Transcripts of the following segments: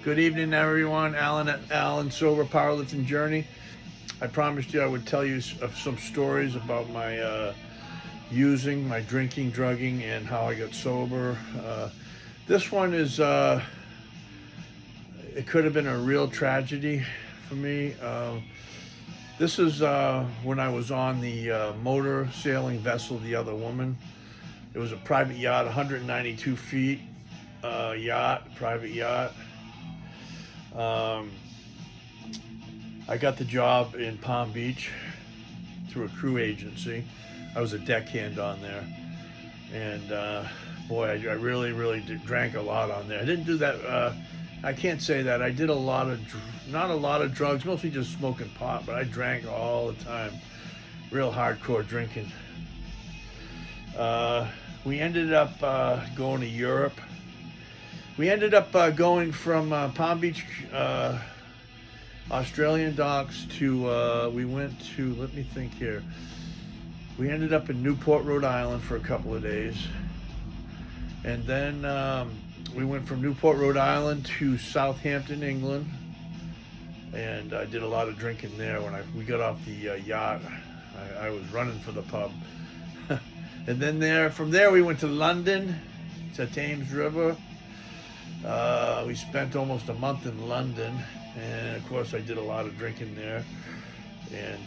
Good evening, everyone. Alan Sober Powerlifting Journey. I promised you I would tell you some stories about my using, my drinking, drugging, and how I got sober. This one is, it could have been a real tragedy for me. This is when I was on the motor sailing vessel, The Other Woman. It was a private yacht, 192 feet private yacht. I got the job in Palm Beach through a crew agency. I was a deckhand on there, and boy, I really drank a lot on there. I didn't do that. I can't say that. I did not a lot of drugs, mostly just smoking pot, but I drank all the time. Real hardcore drinking. We ended up going to Europe. We ended up going from Palm Beach, Australian docks to, we went to, let me think here. We ended up in Newport, Rhode Island for a couple of days. And then we went from Newport, Rhode Island to Southampton, England. And I did a lot of drinking there. When we got off the yacht, I was running for the pub. And then from there we went to London, to Thames River. We spent almost a month in London, and of course I did a lot of drinking there. And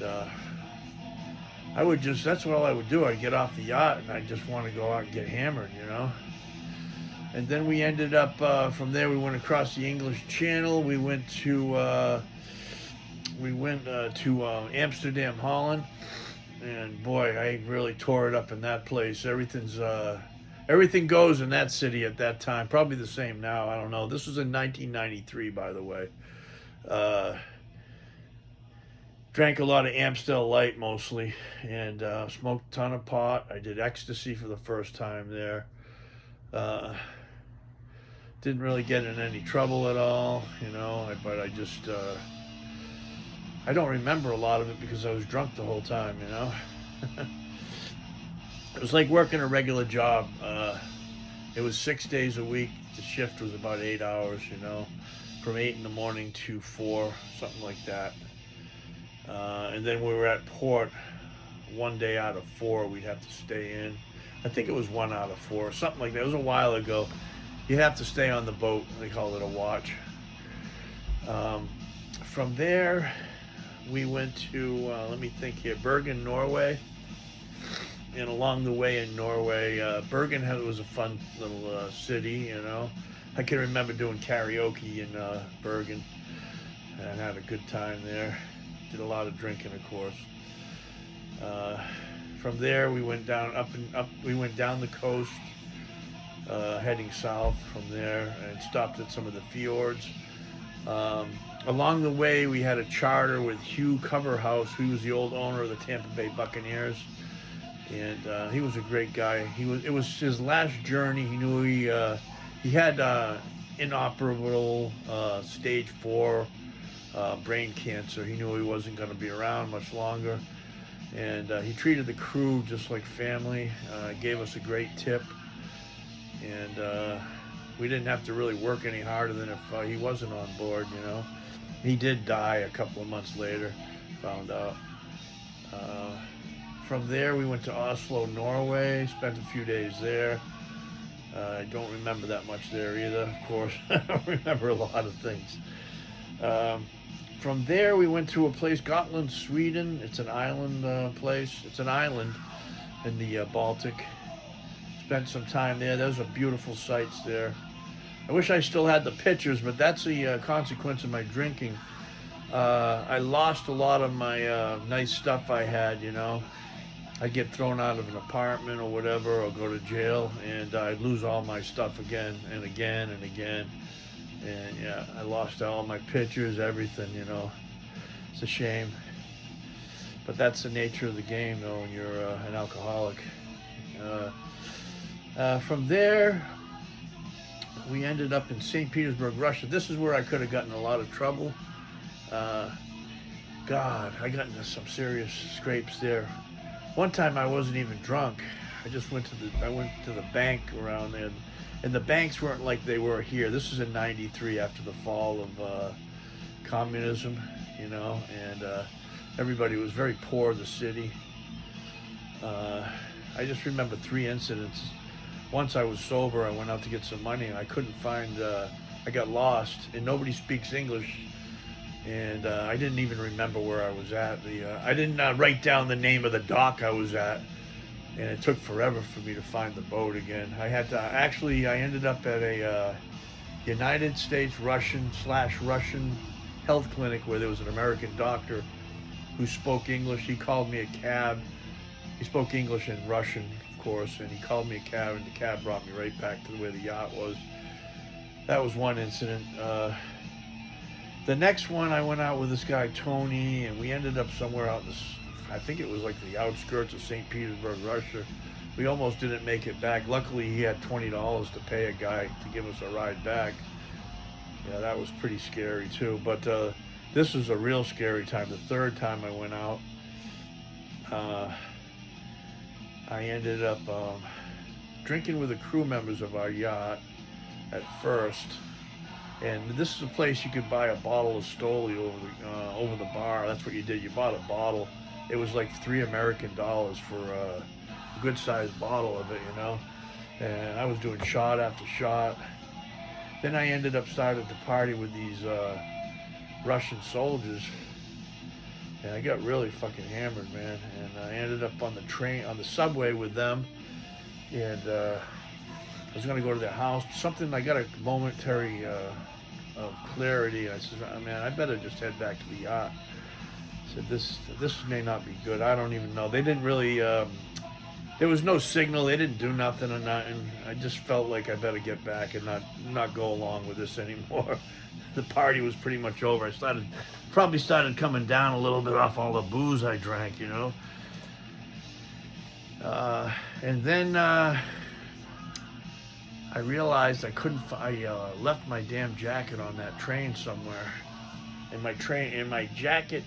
that's all I would do. I'd get off the yacht and I'd just want to go out and get hammered, you know. And then we ended up, from there we went across the English Channel. We went to Amsterdam, Holland. And boy, I really tore it up in that place. Everything goes in that city at that time. Probably the same now. I don't know. This was in 1993, by the way. Drank a lot of Amstel Light mostly, and smoked a ton of pot. I did ecstasy for the first time there. Didn't really get in any trouble at all, you know. But I just I don't remember a lot of it because I was drunk the whole time, you know. It was like working a regular job. It was 6 days a week. The shift was about 8 hours, you know, from 8 in the morning to 4, something like that. And then we were at port 1 day out of 4 we'd have to stay in. I think it was 1 out of 4, something like that. It was a while ago. You have to stay on the boat. They call it a watch. From there, we went to, let me think here, Bergen, Norway. And along the way in Norway, Bergen was a fun little city, you know. I can remember doing karaoke in Bergen and had a good time there. Did a lot of drinking, of course. From there, we went down we went down the coast, heading south from there, and stopped at some of the fjords. Along the way, we had a charter with Hugh Coverhouse, who was the old owner of the Tampa Bay Buccaneers. And he was a great guy. It was his last journey. He knew he had inoperable stage 4 brain cancer. He knew he wasn't going to be around much longer, and he treated the crew just like family. Gave us a great tip, and we didn't have to really work any harder than if he wasn't on board. You know, he did die a couple of months later. Found out. From there, we went to Oslo, Norway, spent a few days there. I don't remember that much there either, of course. I don't remember a lot of things. From there, we went to a place, Gotland, Sweden. It's an island place. It's an island in the Baltic. Spent some time there. There's some beautiful sights there. I wish I still had the pictures, but that's the consequence of my drinking. I lost a lot of my nice stuff I had, you know. I'd get thrown out of an apartment or whatever, or go to jail, and I'd lose all my stuff again and again and again. And yeah, I lost all my pictures, everything, you know. It's a shame. But that's the nature of the game, though, when you're an alcoholic. From there, we ended up in St. Petersburg, Russia. This is where I could have gotten in a lot of trouble. God, I got into some serious scrapes there. One time I wasn't even drunk. I went to the bank around there, and the banks weren't like they were here. This was in '93 after the fall of communism, you know, and everybody was very poor. The city. I just remember 3 incidents. Once I was sober, I went out to get some money, and I couldn't find. I got lost, and nobody speaks English, and I didn't even remember where I was at. I didn't write down the name of the dock I was at, and it took forever for me to find the boat again. I ended up at a United States Russian health clinic where there was an American doctor who spoke English. He called me a cab. He spoke English and Russian, of course, and he called me a cab, and the cab brought me right back to where the yacht was. That was one incident. The next one, I went out with this guy, Tony, and we ended up somewhere out in I think it was like the outskirts of St. Petersburg, Russia. We almost didn't make it back. Luckily, he had $20 to pay a guy to give us a ride back. Yeah, that was pretty scary too. But this was a real scary time. The third time I went out, I ended up drinking with the crew members of our yacht at first, and this is a place you could buy a bottle of Stoli over the bar. That's what you did. You bought a bottle. It was like $3 American for a good-sized bottle of it, you know. And I was doing shot after shot. Then I ended up starting to party with these Russian soldiers, and I got really fucking hammered, man. And I ended up on the subway with them, and I was going to go to their house. I got a momentary of clarity, and I said, oh, man, I better just head back to the yacht. I said, this may not be good. I don't even know. They didn't really, there was no signal. They didn't do nothing or nothing. I just felt like I better get back and not go along with this anymore. The party was pretty much over. I probably started coming down a little bit off all the booze I drank, you know. And then I realized I left my damn jacket on that train somewhere. In my jacket,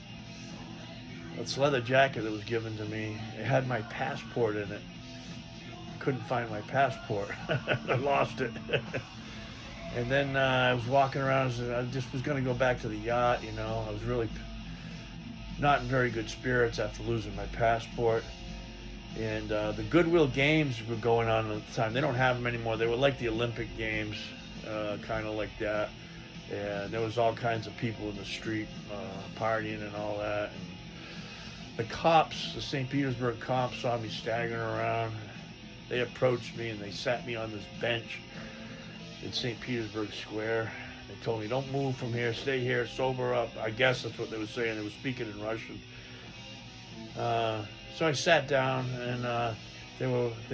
this leather jacket that was given to me, it had my passport in it. Couldn't find my passport. I lost it. And then I was walking around, I just was going to go back to the yacht, you know. I was really not in very good spirits after losing my passport. And the Goodwill Games were going on at the time. They don't have them anymore. They were like the Olympic Games, kind of like that. And there was all kinds of people in the street partying and all that. And the cops, the St. Petersburg cops, saw me staggering around. They approached me and they sat me on this bench in St. Petersburg Square. They told me, don't move from here, stay here, sober up. I guess that's what they were saying. They were speaking in Russian. So I sat down, and they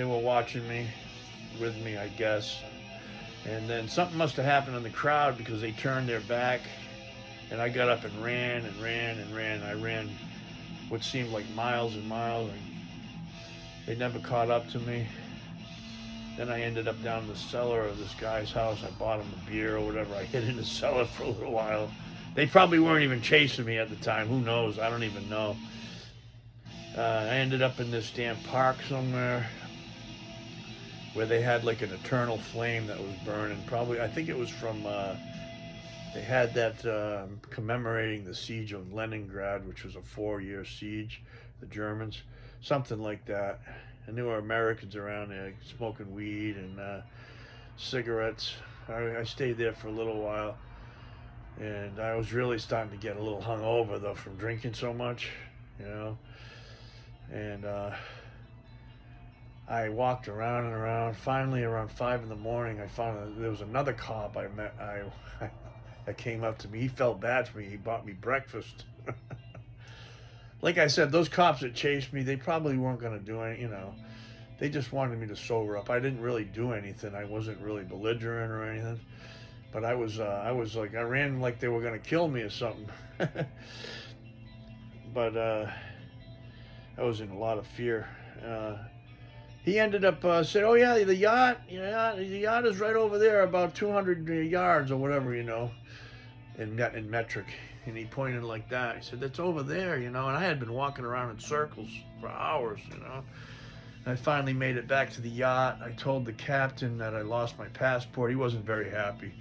were watching me, with me, I guess. And then something must have happened in the crowd because they turned their back, and I got up and ran and ran and ran. I ran what seemed like miles and miles, and they never caught up to me. Then I ended up down in the cellar of this guy's house. I bought him a beer or whatever. I hid in the cellar for a little while. They probably weren't even chasing me at the time. Who knows? I don't even know. I ended up in this damn park somewhere where they had like an eternal flame that was burning. Probably, I think it was from, they had that commemorating the siege of Leningrad, which was a 4-year siege, the Germans, something like that. And there were Americans around there smoking weed and cigarettes. I stayed there for a little while, and I was really starting to get a little hungover though from drinking so much, you know. And I walked around and around. Finally, around 5 in the morning, I found there was another cop I met. That came up to me. He felt bad for me. He bought me breakfast. Like I said, those cops that chased me, they probably weren't going to do anything, you know. They just wanted me to sober up. I didn't really do anything. I wasn't really belligerent or anything. But I was like, I ran like they were going to kill me or something. But I was in a lot of fear. He ended up said, "Oh yeah, the yacht is right over there, about 200 yards or whatever, you know, in metric." And he pointed like that. He said, "That's over there, you know." And I had been walking around in circles for hours, you know. I finally made it back to the yacht. I told the captain that I lost my passport. He wasn't very happy.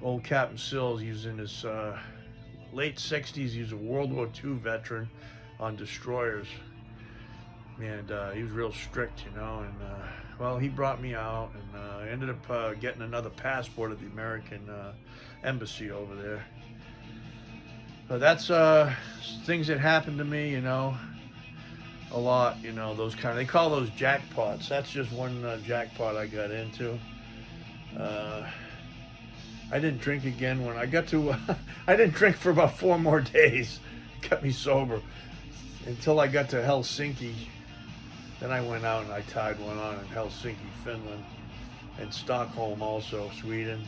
Old Captain Sills, he was in his late 60s. He was a World War II veteran on destroyers. And he was real strict, you know. And well, he brought me out, and I ended up getting another passport at the American embassy over there. But that's things that happened to me, you know. A lot, you know, those kind of, they call those jackpots. That's just one jackpot I got into. I didn't drink again when I got to, I didn't drink for about 4 more days. It kept me sober until I got to Helsinki. Then I went out and I tied one on in Helsinki, Finland, and Stockholm also, Sweden.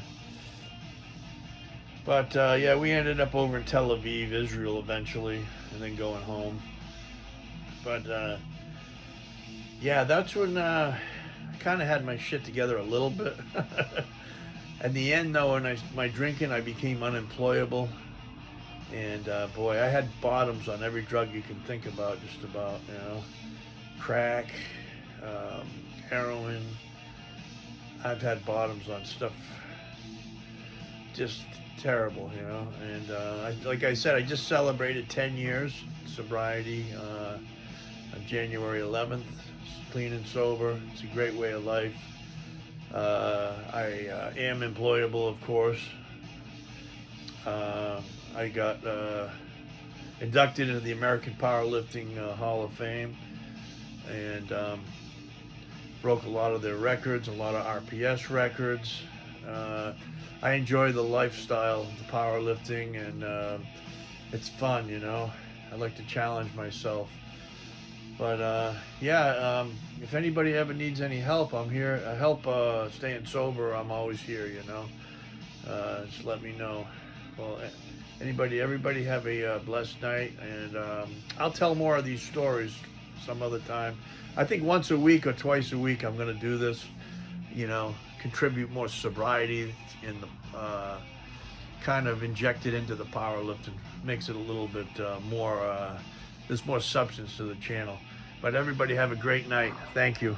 But yeah, we ended up over in Tel Aviv, Israel eventually, and then going home. But yeah, that's when I kind of had my shit together a little bit. At the end, though, when my drinking, I became unemployable. And boy, I had bottoms on every drug you can think about, just about, you know. Crack, heroin. I've had bottoms on stuff just terrible, you know. And like I said, I just celebrated 10 years sobriety on January 11th, clean and sober. It's a great way of life. I am employable, of course. I got inducted into the American Powerlifting Hall of Fame, and broke a lot of their records, a lot of RPS records. I enjoy the lifestyle of the powerlifting, and it's fun, you know. I like to challenge myself. But yeah, if anybody ever needs any help, I'm here. Help staying sober, I'm always here, you know. Just let me know. Well, everybody have a blessed night, and I'll tell more of these stories some other time. I think once a week or twice a week I'm going to do this, you know, contribute more sobriety in the kind of inject it into the powerlifting, makes it a little bit more, there's more substance to the channel. But everybody have a great night. Thank you.